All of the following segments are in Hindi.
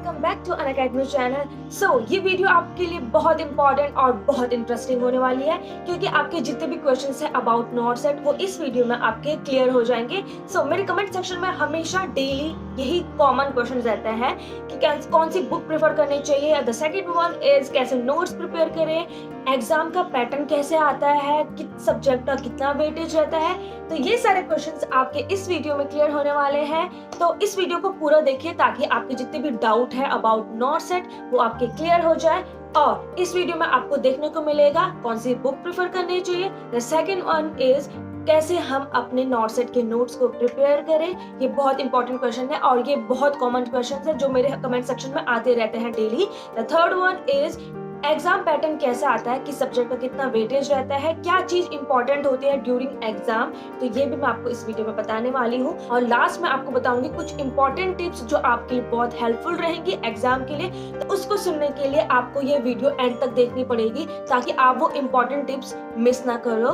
Welcome back to Unacademy channel. ये वीडियो आपके लिए बहुत इंपॉर्टेंट और बहुत इंटरेस्टिंग होने वाली है क्योंकि आपके जितने भी क्वेश्चंस हैं अबाउट नॉट सेट वो इस वीडियो में आपके क्लियर हो जाएंगे। मेरे कमेंट सेक्शन में हमेशा डेली यही कॉमन क्वेश्चन रहते हैं कि कौन सी बुक प्रेफर करनी चाहिए। द सेकंड वन इज कैसे नोट्स प्रिपेयर करें, एग्जाम का पैटर्न कैसे आता है, किस सब्जेक्ट का कितना वेटेज रहता है। तो ये सारे क्वेश्चंस आपके इस वीडियो में क्लियर होने वाले हैं। तो इस वीडियो को पूरा देखिए ताकि आपके जितने भी डाउट है अबाउट नॉट सेट वो आपके क्लियर हो जाए। और इस वीडियो में आपको देखने को मिलेगा कौन सी बुक प्रेफर करनी चाहिए। द सेकंड वन इज कैसे हम अपने नॉट सेट के नोट्स को प्रिपेयर करें। ये बहुत इंपॉर्टेंट क्वेश्चन है और ये बहुत कॉमन क्वेश्चन है जो मेरे कमेंट सेक्शन में आते रहते हैं daily. The third one is exam pattern कैसा आता है, किस सब्जेक्ट का कितना वेटेज रहता है, क्या चीज इंपॉर्टेंट होती है ड्यूरिंग एग्जाम। तो ये भी मैं आपको इस वीडियो में बताने वाली हूँ। और लास्ट में आपको बताऊंगी कुछ इंपॉर्टेंट टिप्स जो आपके लिए बहुत हेल्पफुल रहेंगी एग्जाम के लिए। तो उसको सुनने के लिए आपको ये वीडियो एंड तक देखनी पड़ेगी ताकि आप वो इंपॉर्टेंट टिप्स मिस ना करो।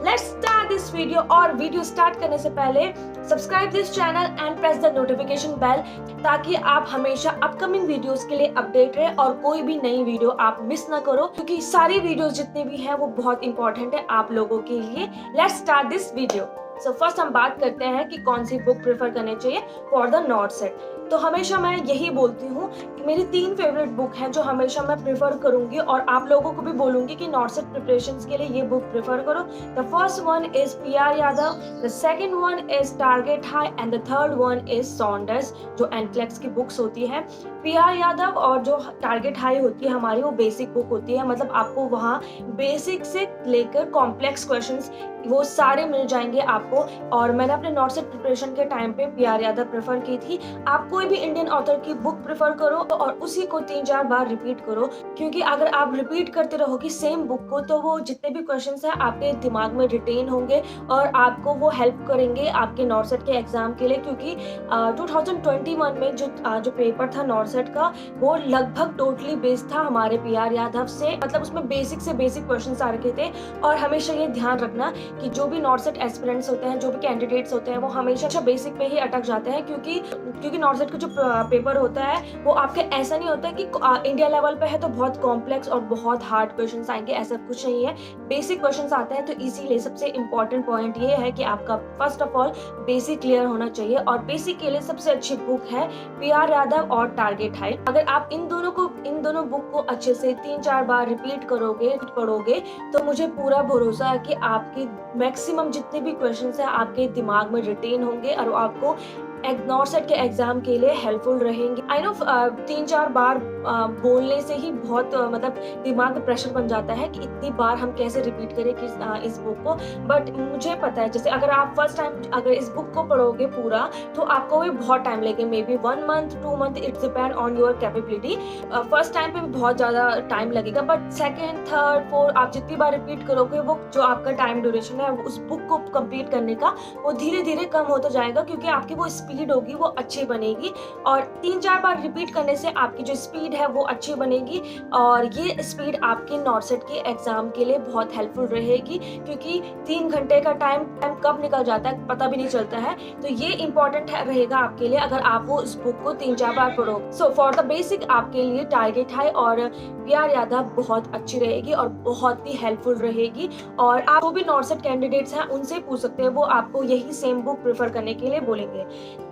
Let's start this video. और वीडियो स्टार्ट करने से पहले subscribe this channel and press the notification bell ताकि आप हमेशा अपकमिंग वीडियोस के लिए अपडेट रहे और कोई भी नई वीडियो आप मिस ना करो क्योंकि सारी वीडियोस जितने भी हैं वो बहुत इंपॉर्टेंट है आप लोगों के लिए। Let's start this video. First हम बात करते हैं कि कौन सी बुक प्रेफर करनी चाहिए फॉर द नॉट सेट। तो हमेशा मैं यही बोलती हूँ कि मेरी 3 फेवरेट बुक हैं जो हमेशा मैं प्रेफर करूंगी और आप लोगों को भी बोलूंगी कि नॉट सेट प्रिपरेशंस के लिए ये बुक प्रेफर करो। The first one is PR Yadav, the second one is target high and the third one is Saunders जो एनक्लेक्स की बुक्स होती है। पीआर यादव और जो टारगेट हाई होती है हमारी वो बेसिक बुक होती है, मतलब आपको वहाँ बेसिक से लेकर कॉम्प्लेक्स क्वेश्चंस वो सारे मिल जाएंगे आपको। और मैंने अपने नॉट सेट प्रिपरेशन के टाइम पे पीआर यादव प्रेफर की थी। आप कोई भी इंडियन ऑथर की बुक प्रेफर करो और उसी को 3-4 बार रिपीट करो क्योंकि अगर आप रिपीट करते रहोगे सेम बुक को तो वो जितने भी क्वेश्चंस हैं आपके दिमाग में रिटेन होंगे और आपको वो हेल्प करेंगे आपके नॉट सेट के एग्जाम के लिए। क्योंकि 2021 में जो पेपर था नॉट सेट का वो लगभग टोटली बेस्ड था हमारे पीआर यादव से, मतलब उसमें बेसिक से बेसिक क्वेश्चंस आ रखे थे। और हमेशा ये ध्यान रखना कि जो भी नॉट सेट एस्पिरेंट्स होते हैं, जो भी कैंडिडेट्स होते हैं वो हमेशा बेसिक पे ही अटक जाते हैं क्योंकि नॉट सेट का जो पेपर होता है वो आपके ऐसा नहीं होता है कि इंडिया लेवल पे है तो बहुत कॉम्प्लेक्स और बहुत हार्ड क्वेश्चंस आएंगे, ऐसा कुछ नहीं है। बेसिक क्वेश्चंस आते हैं तो इसीलिए सबसे इंपॉर्टेंट पॉइंट ये है कि आपका first of all basic clear होना चाहिए। और बेसिक के लिए सबसे अच्छी बुक है पीआर यादव और टारगेट हाई। अगर आप इन दोनों बुक को अच्छे से 3-4 बार रिपीट पढ़ोगे तो मुझे पूरा भरोसा है कि आपके मैक्सिमम जितने भी क्वेश्चंस हैं आपके दिमाग में रिटेन होंगे और आपको नॉट सेट के एग्जाम के लिए हेल्पफुल रहेंगे। आई नो 3-4 बार बोलने से ही बहुत मतलब दिमाग में प्रेशर बन जाता है कि इतनी बार हम कैसे रिपीट करें इस बुक को। बट मुझे पता है जैसे अगर आप फर्स्ट टाइम अगर इस बुक को पढ़ोगे पूरा तो आपको भी बहुत टाइम लगेगा, may be 1 month 2 month, it's depend on your capability. First time पे भी बहुत ज़्यादा टाइम लगेगा बट सेकेंड थर्ड फोर्थ आप जितनी बार रिपीट करोगे वो जो आपका टाइम ड्यूरेशन है उस बुक को कंप्लीट करने का वो धीरे धीरे कम होता जाएगा क्योंकि आपकी वो स्पीड होगी वो अच्छी बनेगी। और 3-4 बार रिपीट करने से आपकी जो स्पीड है वो अच्छी बनेगी और ये स्पीड आपके नॉट सेट के एग्जाम के लिए बहुत हेल्पफुल रहेगी क्योंकि 3 घंटे का टाइम कब निकल जाता है पता भी नहीं चलता है। तो ये इंपॉर्टेंट रहेगा आपके लिए अगर आप वो इस बुक को 3-4 बार पढ़ो। फॉर द बेसिक आपके लिए टारगेट हाई और पीआर यादव बहुत अच्छी रहेगी और बहुत ही हेल्पफुल रहेगी। और आप वो भी नॉट सेट कैंडिडेट्स हैं उनसे पूछ सकते हैं, वो आपको यही सेम बुक प्रेफर करने के लिए बोलेंगे।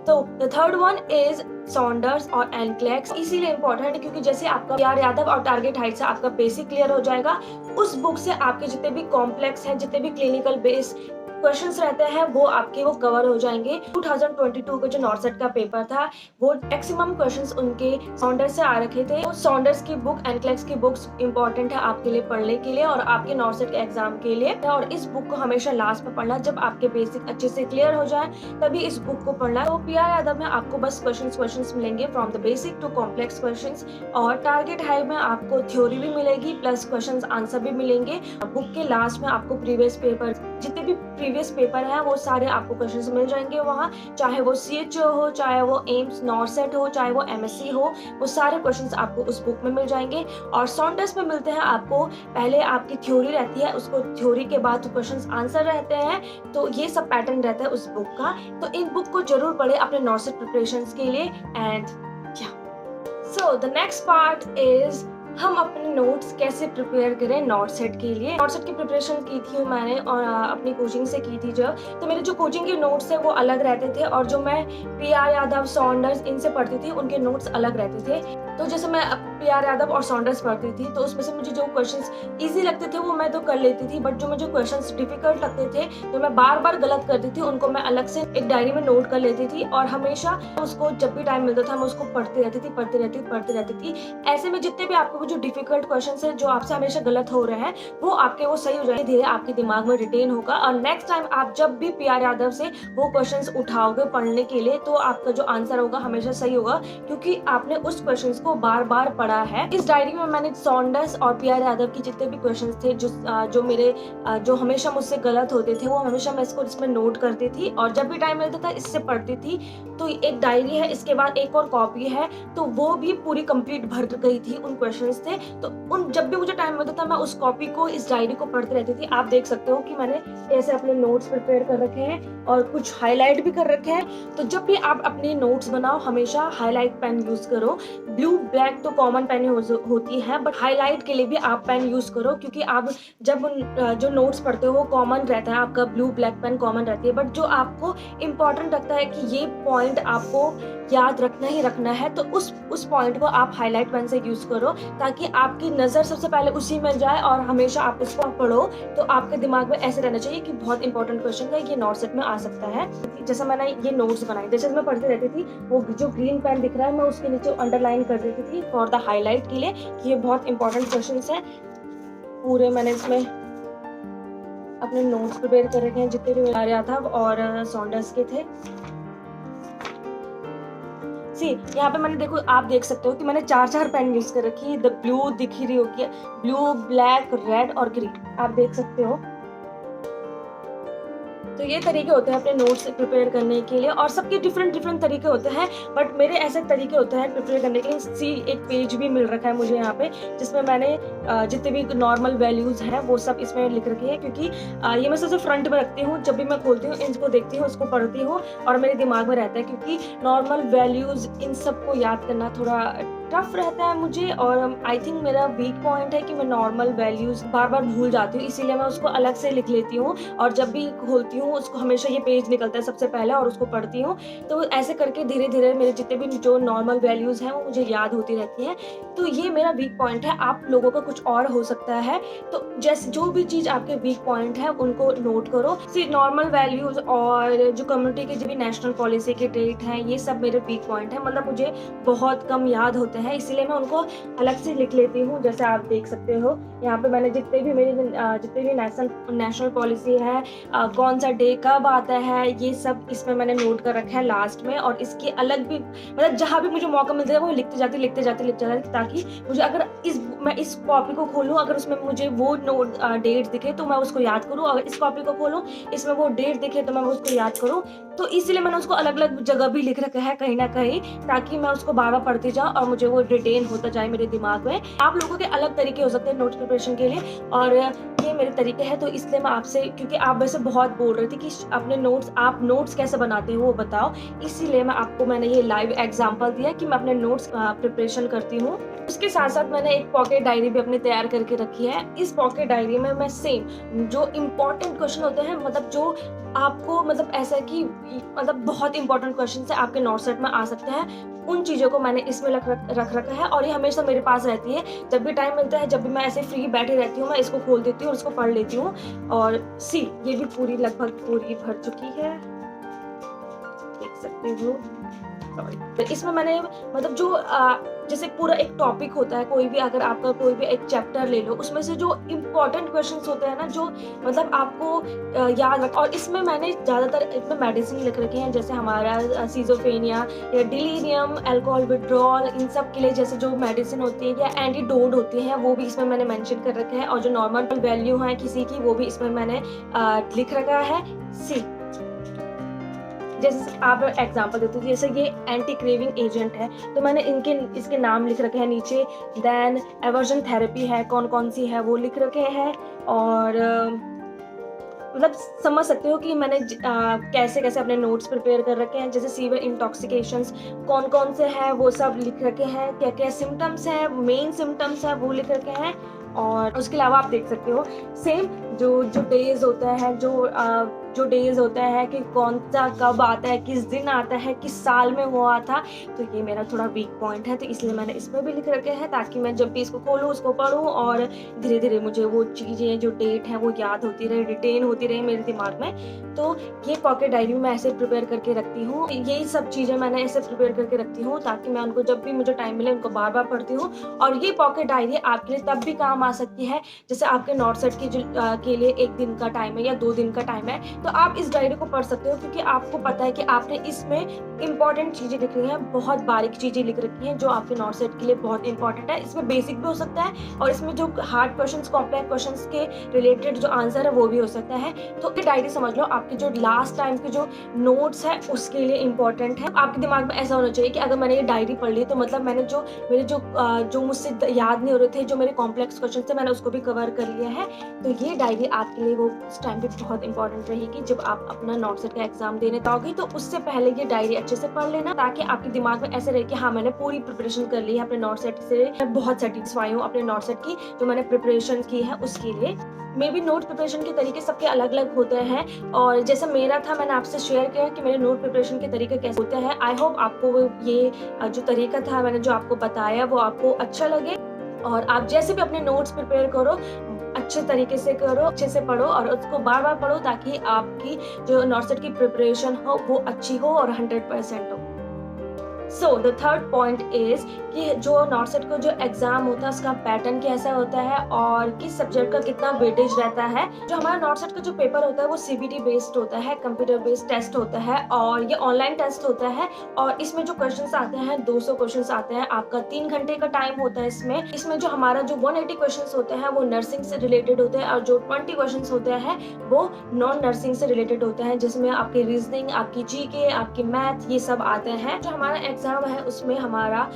तो the third one is Saunders और एनक्लेक्स। इसीलिए इंपॉर्टेंट है क्योंकि जैसे आपका पीआर यादव और टारगेट हाई से आपका बेसिक क्लियर हो जाएगा, उस बुक से आपके जितने भी कॉम्प्लेक्स हैं, जितने भी क्लिनिकल बेस क्वेश्चंस रहते हैं वो आपके वो कवर हो जाएंगे। 2022 का जो नॉट सेट का पेपर था वो मैक्सिमम क्वेश्चंस उनके सॉन्डर्स से आ रखे थे। तो सॉन्डर्स की बुक, एनक्लेक्स की बुक्स इंपॉर्टेंट है आपके लिए पढ़ने के लिए और आपके नॉट सेट के एग्जाम के लिए। और इस बुक को हमेशा लास्ट में पढ़ना, जब आपके बेसिक अच्छे से क्लियर हो जाए तभी इस बुक को पढ़ना। तो पीआर यादव में आपको बस क्वेश्चंस मिलेंगे from the basic to complex questions और टारगेट हाई में आपको थ्योरी भी मिलेगी प्लस क्वेश्चंस आंसर भी मिलेंगे। बुक के लास्ट में आपको प्रीवियस पेपर जितने भी प्रीवियस पेपर है वो सारे आपको क्वेश्चंस मिल जाएंगे वहाँ, चाहे वो CHO हो, चाहे वो एम्स नॉट सेट हो, चाहे वो MSc हो, वो सारे क्वेश्चंस आपको उस बुक में मिल जाएंगे। और सॉन्डर्स में मिलते हैं आपको पहले आपकी थ्योरी रहती है, उसको थ्योरी के बाद क्वेश्चंस आंसर रहते हैं। तो ये सब पैटर्न रहता है उस बुक का। तो इन बुक को जरूर पढ़े अपने नॉट सेट प्रिपरेशंस के लिए। And so the next part is हम अपने नोट्स कैसे प्रिपेयर करें नॉट सेट के लिए। नॉट सेट की प्रिपरेशन की थी मैंने और अपनी कोचिंग से की थी जब, तो मेरे जो कोचिंग के नोट्स थे वो अलग रहते थे और जो मैं PR यादव, सॉन्डर्स इनसे पढ़ती थी उनके नोट्स अलग रहते थे। तो जैसे मैं PR यादव और सॉन्डर्स पढ़ती थी तो उसमें से मुझे जो क्वेश्चंस इजी लगते थे वो मैं तो कर लेती थी, बट जो मुझे क्वेश्चंस डिफिकल्ट लगते थे जो मैं बार बार गलत करती थी उनको मैं अलग से एक डायरी में नोट कर लेती थी और हमेशा उसको जब भी टाइम मिलता था मैं उसको पढ़ती रहती थी। ऐसे में जितने भी आपको जो डिफिकल्ट क्वेश्चंस है जो आपसे हमेशा गलत हो रहे हैं वो आपके वो सही हो जाएंगे, धीरे आपके दिमाग में रिटेन होगा और नेक्स्ट टाइम आप जब भी PR यादव से वो क्वेश्चंस उठाओगे पढ़ने के लिए तो आपका जो आंसर होगा हमेशा सही होगा, क्योंकि आपने उस क्वेश्चंस को बार बार पढ़ा है। इस डायरी में मैंने सॉन्डर्स और PR यादव की जितने भी क्वेश्चंस थे जो हमेशा मुझसे गलत होते थे वो हमेशा मैं इसमें नोट करती थी और जब भी टाइम मिलता था इससे पढ़ती थी। तो एक डायरी है, इसके बाद एक और कॉपी है, तो वो भी पूरी कंप्लीट भर गई थी उन क्वेश्चंस थे। तो उन जब भी मुझे टाइम मिलता था मैं उस कॉपी को, इस डायरी को पढ़ती रहती थी। आप देख सकते हो कि मैंने कैसे अपने नोट्स प्रिपेयर कर रखे हैं और कुछ हाईलाइट भी कर रखे हैं। तो जब भी आप अपने नोट्स बनाओ हमेशा हाईलाइट पेन यूज करो। ब्लू ब्लैक तो कॉमन पेन होती है, बट हाईलाइट के लिए भी आप पेन यूज करो, क्योंकि आप जब जो नोट्स पढ़ते हो वो कॉमन रहता है, आपका ब्लू ब्लैक पेन कॉमन रहती है, बट जो आपको इम्पोर्टेंट लगता है कि ये पॉइंट आपको याद रखना ही रखना है तो उस पॉइंट को आप हाईलाइट पेन से यूज करो, ताकि आपकी नजर सबसे पहले उसी में जाए और हमेशा आप उसको पढ़ो। तो आपके दिमाग में ऐसे रहना चाहिए कि बहुत इंपॉर्टेंट क्वेश्चन है, ये नोट सेट में आ सकता है। जैसे मैंने ये नोट्स बनाए, जैसे मैं पढ़ती रहती थी वो जो ग्रीन पेन दिख रहा है मैं उसके नीचे अंडरलाइन कर देती थी फॉर द हाईलाइट के लिए कि ये बहुत इंपॉर्टेंट क्वेश्चन है। पूरे मैंने इसमें अपने नोट्स प्रिपेयर कर रखे हैं जितने भी PR यादव और सॉन्डर्स के थे। यहाँ पे मैंने देखो, आप देख सकते हो कि मैंने 4 पेन यूज कर रखी है। द ब्लू दिख रही होगी, ब्लू, ब्लैक, रेड और ग्रीन, आप देख सकते हो। तो ये तरीके होते हैं अपने नोट्स प्रिपेयर करने के लिए और सबके डिफरेंट तरीके होते हैं, बट मेरे ऐसे तरीके होते हैं प्रिपेयर करने के लिए। एक पेज भी मिल रखा है मुझे यहाँ पे जिसमें मैंने जितने भी नॉर्मल वैल्यूज हैं वो सब इसमें लिख रखी है, क्योंकि ये मैं सबसे फ्रंट में रखती हूँ। जब भी मैं खोलती हूँ इनको देखती हूँ, इसको पढ़ती हूँ और मेरे दिमाग में रहता है, क्योंकि नॉर्मल वैल्यूज इन सबको याद करना थोड़ा टफ रहता है मुझे और आई थिंक मेरा वीक पॉइंट है कि मैं नॉर्मल वैल्यूज बार बार भूल जाती हूँ, इसीलिए मैं उसको अलग से लिख लेती हूँ और जब भी खोलती हूँ उसको हमेशा ये पेज निकलता है सबसे पहले और उसको पढ़ती हूँ। तो ऐसे करके धीरे धीरे मेरे जितने भी जो नॉर्मल वैल्यूज हैं वो मुझे याद होती रहती हैं। तो ये मेरा वीक पॉइंट है, आप लोगों का कुछ और हो सकता है। तो जैसे जो भी चीज आपके वीक पॉइंट है उनको नोट करो। नॉर्मल वैल्यूज और जो कम्युनिटी की जो भी नेशनल पॉलिसी के डेट हैं ये सब मेरे वीक पॉइंट है, मतलब मुझे बहुत कम याद होते हैं, इसलिए मैं उनको अलग से लिख लेती हूँ। जैसे आप देख सकते हो यहाँ पे मैंने जितने भी नेशनल पॉलिसी है, कौन सा डे कब आता है, ये सब इसमें मैंने नोट कर रखा है लास्ट में। और इसकी अलग भी मतलब जहाँ भी मुझे मौका मिलता है वो लिखते जाती, ताकि मुझे अगर मैं इस कॉपी को खोलूँ अगर उसमें मुझे वो नोट डेट दिखे तो मैं उसको याद करूँ, अगर इस कॉपी को खोलूँ इसमें वो डेट दिखे तो मैं उसको याद करूँ। तो इसीलिए मैंने उसको अलग अलग जगह भी लिख रखा है कहीं ना कहीं, ताकि मैं उसको बार बार पढ़ती जाऊँ और मुझे वो रिटेन होता जाए मेरे दिमाग में। आप लोगों के अलग तरीके हो सकते हैं नोट प्रिपरेशन के लिए और ये मेरे तरीके हैं। तो इसलिए मैं आपसे, क्योंकि आप वैसे बहुत बोल रही थी कि अपने आप नोट्स कैसे बनाते हो वो बताओ, इसीलिए मैंने ये लाइव एग्जांपल दिया कि मैं अपने नोट्स प्रिपरेशन करती हूँ। उसके साथ साथ मैंने एक पॉकेट डायरी भी अपनी तैयार करके रखी है। इस पॉकेट डायरी में मैं सेम जो इम्पोर्टेंट क्वेश्चन होते हैं, मतलब जो आपको मतलब ऐसा कि मतलब बहुत इंपॉर्टेंट क्वेश्चन है आपके नोट सेट में आ सकते हैं, उन चीज़ों को मैंने इसमें रख रखा है और ये हमेशा मेरे पास रहती है। जब भी टाइम मिलता है, जब भी मैं ऐसे फ्री बैठी रहती हूँ, मैं इसको खोल देती हूँ और इसको पढ़ लेती हूँ। और ये भी लगभग पूरी भर चुकी है, देख सकते हो। तो इसमें मैंने मतलब जो जैसे पूरा एक टॉपिक होता है, कोई भी अगर आपका कोई भी एक चैप्टर ले लो, उसमें से जो इम्पोर्टेंट क्वेश्चंस होते हैं ना, जो मतलब आपको याद रख, और इसमें मैंने ज़्यादातर इसमें मेडिसिन लिख रखे हैं, जैसे हमारा सीजोफेनिया या डिलीरियम, अल्कोहल विड्रॉल, इन सब के लिए जैसे जो मेडिसिन होती है या एंटीडोट होती हैं वो भी इसमें मैंने मेंशन कर रखे हैं, और जो नॉर्मल वैल्यू है किसी की वो भी इसमें मैंने लिख रखा है। जैसे आप एग्जांपल देते थे, जैसे ये एंटी क्रेविंग एजेंट है तो मैंने इसके नाम लिख रखे हैं नीचे। देन एवर्जन थेरेपी है, कौन कौन सी है वो लिख रखे हैं। और मतलब समझ सकते हो कि मैंने कैसे कैसे अपने नोट्स प्रिपेयर कर रखे हैं। जैसे सीवियर इंटॉक्सिकेशंस कौन कौन से हैं वो सब लिख रखे हैं, क्या क्या सिम्टम्स हैं, मेन सिम्टम्स हैं वो लिख रखे हैं। और उसके अलावा आप देख सकते हो सेम जो जो डेज होता है, जो डेज होता है कि कौन सा कब आता है, किस दिन आता है, किस साल में वो आता, तो ये मेरा थोड़ा वीक पॉइंट है, तो इसलिए मैंने इसमें भी लिख रखे हैं ताकि मैं जब भी इसको खोलूँ उसको पढूँ और धीरे धीरे मुझे वो चीज़ें जो डेट है वो याद होती रहे, रिटेन होती रहे मेरे दिमाग में। तो ये पॉकेट डायरी में ऐसे प्रिपेयर करके रखती हूँ। यही सब चीज़ें मैंने ऐसे प्रिपेयर करके रखती हूँ ताकि मैं उनको जब भी मुझे टाइम मिले उनको बार बार पढ़ती हूँ। और ये पॉकेट डायरी आपके लिए तब भी काम आ सकती है जैसे आपके नॉट सेट की के लिए 1 दिन का टाइम है या 2 दिन का टाइम है, तो आप इस डायरी को पढ़ सकते हो क्योंकि आपको पता है कि आपने इसमें इंपॉर्टेंट चीज़ें लिख रही हैं, बहुत बारीक चीज़ें लिख रखी हैं जो आपके नॉट सेट के लिए बहुत इंपॉर्टेंट है। इसमें बेसिक भी हो सकता है और इसमें जो हार्ड क्वेश्चंस, कॉम्प्लेक्स क्वेश्चंस के रिलेटेड जो आंसर है वो भी हो सकता है। तो ये डायरी समझ लो आपके जो लास्ट टाइम के जो नोट्स है उसके लिए इंपॉर्टेंट है। आपके दिमाग में ऐसा होना चाहिए कि अगर मैंने ये डायरी पढ़ ली तो मतलब मैंने जो मुझसे याद नहीं हो रहे थे, जो मेरे कॉम्प्लेक्स क्वेश्चन थे, मैंने उसको भी कवर कर लिया है। तो ये डायरी आपके लिए वो उस टाइम पे बहुत इंपॉर्टेंट रहेगी जब आप अपना नॉट सेट का एग्जाम देने जाओगे। तो उससे पहले ये डायरी अच्छे से पढ़ लेना ताकि आपके दिमाग में ऐसे रहे कि हाँ मैंने पूरी प्रिपरेशन कर ली है अपने नॉट सेट से, मैं बहुत सेटिस्फाई हूँ अपने नॉट सेट की जो मैंने प्रिपरेशन की है उसके लिए। मे बी नोट प्रिपरेशन के तरीके सबके अलग अलग होते हैं और जैसे मेरा था मैंने आपसे शेयर किया कि मेरे नोट प्रिपरेशन के तरीके कैसे होते हैं। आई होप आपको ये जो तरीका था मैंने जो आपको बताया वो आपको अच्छा लगे और आप जैसे भी अपने नोट्स प्रिपेयर करो अच्छे तरीके से करो, अच्छे से पढ़ो और उसको बार बार पढ़ो ताकि आपकी जो नॉट सेट की प्रिपरेशन हो वो अच्छी हो और 100% हो। So the third point is कि जो नॉट सेट को जो एग्जाम होता है उसका पैटर्न कैसा होता है और किस सब्जेक्ट का कितना वेटेज रहता है। जो हमारा नॉट सेट का जो पेपर होता है वो सीबीटी बेस्ड होता है, कंप्यूटर बेस्ड टेस्ट होता है और ये ऑनलाइन टेस्ट होता है और इसमें जो क्वेश्चंस आते हैं 200 क्वेश्चंस आते हैं। आपका 3 घंटे का टाइम होता है इसमें जो हमारा जो 180 क्वेश्चंस होते हैं वो नर्सिंग से रिलेटेड होते हैं और जो 20 क्वेश्चंस होते हैं वो नॉन नर्सिंग से रिलेटेड होते हैं जिसमें आपकी रीजनिंग, आपकी जीके, आपकी मैथ ये सब आते हैं। जो हमारा एग्जाम है उसमें हमारा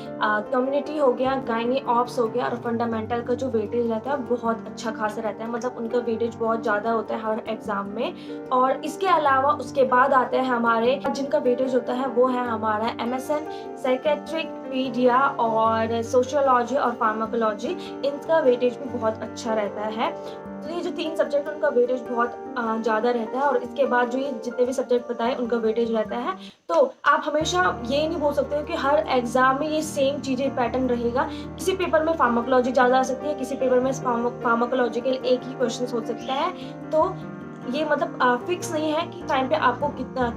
कम्युनिटी हो गया, गायनी ऑप्स हो गया और फंडामेंटल का जो वेटेज रहता है बहुत अच्छा खासा रहता है, मतलब उनका वेटेज बहुत ज़्यादा होता है हर एग्जाम में। और इसके अलावा उसके बाद आते हैं हमारे जिनका वेटेज होता है वो है हमारा MSN, साइकेट्रिक, पीडिया और सोशियोलॉजी और फार्माकोलॉजी, इनका वेटेज भी बहुत अच्छा रहता है। तो ये जो 3 सब्जेक्ट उनका वेटेज बहुत ज़्यादा रहता है और इसके बाद जो ये जितने भी सब्जेक्ट बताए उनका वेटेज रहता है। तो आप हमेशा ये नहीं बोल सकते हो कि हर एग्जाम में ये सेम चीज़ें पैटर्न रहेगा। किसी पेपर में फार्माकोलॉजी ज़्यादा आ सकती है, किसी पेपर में फार्माकोलॉजी के लिए एक ही क्वेश्चन हो सकता है। तो ये मतलब फिक्स नहीं है कि टाइम पे आपको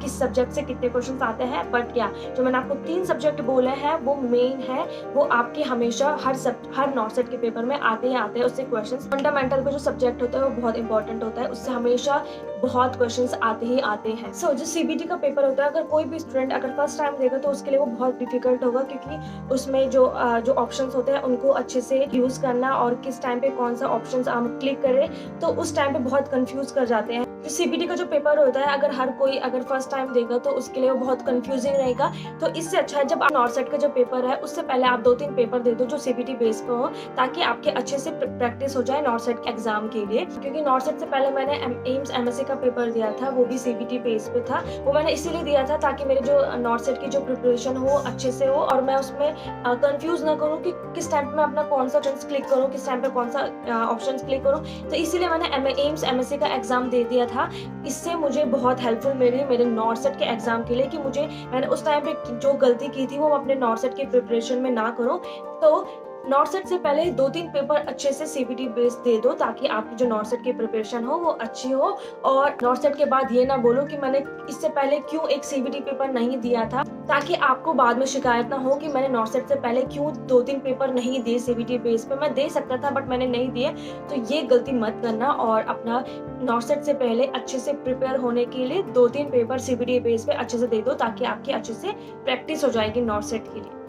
किस सब्जेक्ट से कितने क्वेश्चंस आते हैं, बट क्या जो मैंने आपको 3 सब्जेक्ट बोले हैं वो मेन है, वो आपके हमेशा हर नॉट सेट के पेपर में आते ही आते हैं उससे क्वेश्चंस। फंडामेंटल का जो सब्जेक्ट होता है वो बहुत इंपॉर्टेंट होता है, उससे हमेशा बहुत क्वेश्चंस आते ही आते हैं। सो जो सीबीटी का पेपर होता है अगर कोई भी स्टूडेंट अगर फर्स्ट टाइम देगा तो उसके लिए वो बहुत डिफिकल्ट होगा क्योंकि उसमें जो ऑप्शंस होते हैं उनको अच्छे से यूज करना और किस टाइम पे कौन सा ऑप्शन हम क्लिक करें तो उस टाइम पे बहुत कंफ्यूज कर जाते हैं। जो सीबीटी का जो पेपर होता है अगर हर कोई अगर फर्स्ट टाइम देगा तो उसके लिए वो बहुत कंफ्यूजिंग रहेगा। तो इससे अच्छा है जब आप नॉट सेट का जो पेपर है उससे पहले आप 2-3 पेपर दे दो जो सीबीटी बेस पे हो ताकि आपके अच्छे से प्रैक्टिस हो जाए नॉट सेट एग्जाम के लिए। क्योंकि नॉट सेट से पहले मैंने एम्स MSc का पेपर दिया था, वो भी सीबीटी बेस पे था। वो मैंने इसीलिए दिया था ताकि मेरे जो नॉट सेट की जो प्रिपरेशन हो अच्छे से हो और मैं उसमें कंफ्यूज ना करूँ कि किस टाइम पे मैं अपना कौन सा ऑप्शन क्लिक करूँ, किस टाइम पे कौन सा ऑप्शन क्लिक करूँ। तो इसीलिए मैंने एम्स MSc का एग्जाम दे दिया था। इससे मुझे बहुत हेल्पफुल मिली मेरे नॉट सेट के एग्जाम के लिए कि मैंने उस टाइम पे जो गलती की थी वो अपने नॉट सेट के प्रिपरेशन में ना करूँ। तो नॉट सेट से पहले 2-3 पेपर अच्छे से सीबीटी बेस दे दो ताकि आपकी जो नॉट सेट की प्रिपरेशन हो वो अच्छी हो। और नॉट सेट के बाद ये ना बोलो कि मैंने इससे पहले क्यों एक सीबीटी पेपर नहीं दिया था, ताकि आपको बाद में शिकायत ना हो कि मैंने नॉट सेट से पहले क्यों 2-3 पेपर नहीं दिए सीबीटी बेस पे। मैं दे सकता था बट मैंने नहीं दिए। तो ये गलती मत करना और अपना नॉट सेट से पहले अच्छे से प्रिपेयर होने के लिए 2-3 पेपर सीबीटी बेस पे अच्छे से दे दो ताकि आपकी अच्छे से प्रैक्टिस हो जाएगी नॉट सेट के लिए।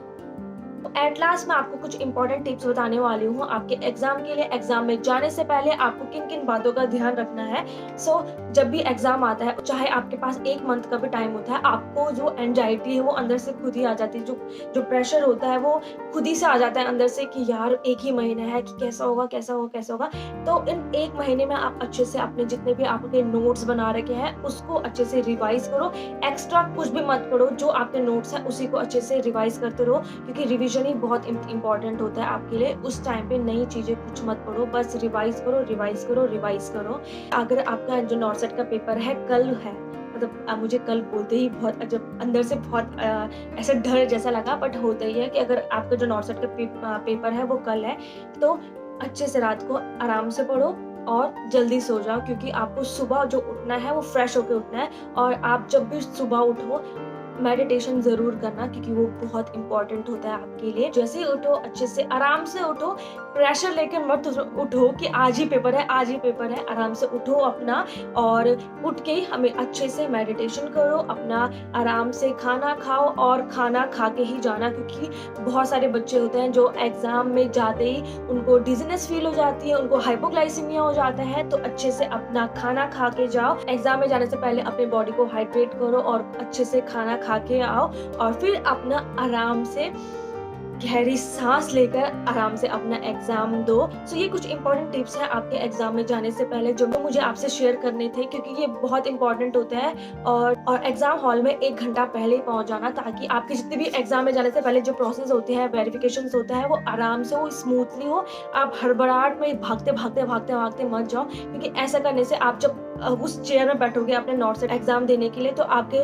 एट लास्ट मैं आपको कुछ इंपॉर्टेंट टिप्स बताने वाली हूँ आपके एग्जाम के लिए। एग्जाम में जाने से पहले आपको किन किन बातों का ध्यान रखना है। जब भी एग्जाम आता है, चाहे आपके पास 1 मंथ का भी टाइम होता है, आपको जो एंजाइटी है वो अंदर से खुद ही आ जाती है, जो प्रेशर होता है वो खुद ही से आ जाता है अंदर से कि यार 1 ही महीना है कि कैसा होगा कैसा होगा कैसा होगा। तो इन 1 महीने में आप अच्छे से अपने जितने भी आपके नोट्स बना रखे हैं उसको अच्छे से रिवाइज करो। एक्स्ट्रा कुछ भी मत पढ़ो, जो आपके नोट्स हैं उसी को अच्छे से रिवाइज करते रहो, क्योंकि रिवीजन ही बहुत इंपॉर्टेंट होता है आपके लिए। उस टाइम पे नई चीजें कुछ मत पढ़ो, बस रिवाइज करो रिवाइज करो रिवाइज करो। अगर आपका जो नॉर्सेट का पेपर है कल है, मतलब मुझे कल बोलते ही बहुत जब अंदर से बहुत ऐसा डर जैसा लगा, बट होता ही है कि अगर आपका जो नॉर्सेट का पेपर है वो कल है तो अच्छे से रात को आराम से पढ़ो और जल्दी सो जाओ, क्योंकि आपको सुबह जो उठना है वो फ्रेश होकर उठना है। और आप जब भी सुबह उठो मेडिटेशन जरूर करना, क्योंकि वो बहुत इंपॉर्टेंट होता है आपके लिए। जैसे ही उठो अच्छे से आराम से उठो, प्रेशर लेकर मत उठो कि आज ही पेपर है आज ही पेपर है। आराम से उठो अपना, और उठ के हमें अच्छे से मेडिटेशन करो, अपना आराम से खाना खाओ और खाना खा के ही जाना, क्योंकि बहुत सारे बच्चे होते हैं जो एग्जाम में जाते ही उनको डिजीनेस फील हो जाती है, उनको हाइपोग्लाइसीमिया हो जाता है। तो अच्छे से अपना खाना खा के जाओ। एग्जाम में जाने से पहले अपने बॉडी को हाइड्रेट करो और अच्छे से खाना खा के आओ, और फिर अपना आराम से गहरी सांस लेकर आराम से अपना एग्जाम दो। ये कुछ इंपॉर्टेंट टिप्स हैं आपके एग्जाम में जाने से पहले जो मुझे आपसे शेयर करने थे, क्योंकि ये बहुत इंपॉर्टेंट होता है। और एग्जाम हॉल में 1 घंटा पहले ही पहुंच जाना, ताकि आपके जितने भी एग्जाम में जाने से पहले जो प्रोसेस होते हैं, वेरिफिकेशन होता है, वो आराम से हो, स्मूथली हो। आप हड़बड़ाहट में भागते भागते भागते भागते मत जाओ, क्योंकि ऐसा करने से आप जब उस चेयर में बैठोगे अपने नॉर्सेट एग्जाम देने के लिए, तो आपके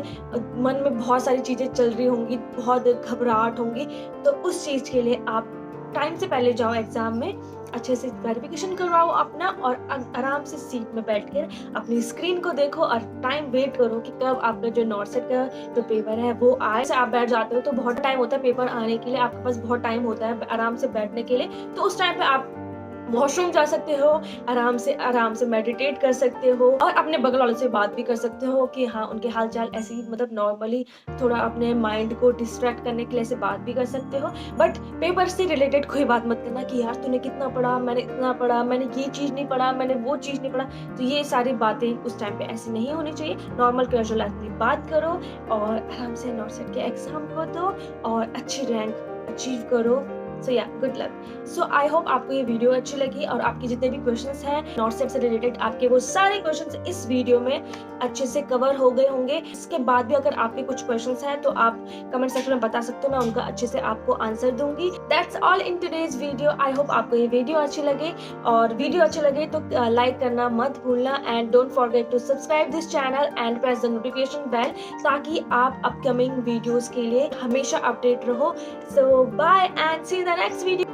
मन में बहुत सारी चीजें चल रही होंगी, बहुत घबराहट होंगी। तो उस चीज के लिए आप टाइम से पहले जाओ एग्जाम में, अच्छे से वेरिफिकेशन करवाओ अपना, और आराम से सीट में बैठकर अपनी स्क्रीन को देखो और टाइम वेट करो कि कब आपका जो नॉर्सेट का जो पेपर है वो आए। आप बैठ जाते हो तो बहुत टाइम होता है पेपर आने के लिए, आपके पास बहुत टाइम होता है आराम से बैठने के लिए। तो उस टाइम पे आप वॉशरूम जा सकते हो, आराम से मेडिटेट कर सकते हो, और अपने बगल वालों से बात भी कर सकते हो कि हाँ उनके हाल चाल ऐसे ही, मतलब नॉर्मली थोड़ा अपने माइंड को डिस्ट्रैक्ट करने के लिए ऐसे बात भी कर सकते हो। बट पेपर से रिलेटेड कोई बात मत करना कि यार तूने कितना पढ़ा, मैंने इतना पढ़ा, मैंने ये चीज नहीं पढ़ा, मैंने वो चीज नहीं पढ़ा। तो ये सारी बातें उस टाइम पे ऐसी नहीं होनी चाहिए। नॉर्मल कैजुअल अपनी बात करो और आराम से नॉर्सेट के एग्जाम को दो और अच्छी रैंक अचीव करो। Good luck. आई होप आपको ये वीडियो अच्छी लगी, और आपके जितने भी क्वेश्चंस हैं नॉर्सेट से रिलेटेड, आपके वो सारे क्वेश्चंस इस वीडियो में अच्छे से कवर हो गए होंगे। इसके बाद भी अगर आपके कुछ क्वेश्चंस हैं तो आप कमेंट सेक्शन में बता सकते हो, मैं उनका अच्छे से आपको आंसर दूंगी। That's all in today's video. I hope आपको ये वीडियो अच्छी लगे, और वीडियो अच्छी लगे तो लाइक करना मत भूलना, and don't forget to subscribe this channel and press the notification bell, ताकि आप अपकमिंग वीडियोस के लिए हमेशा अपडेट रहो। Bye and see you in the next video.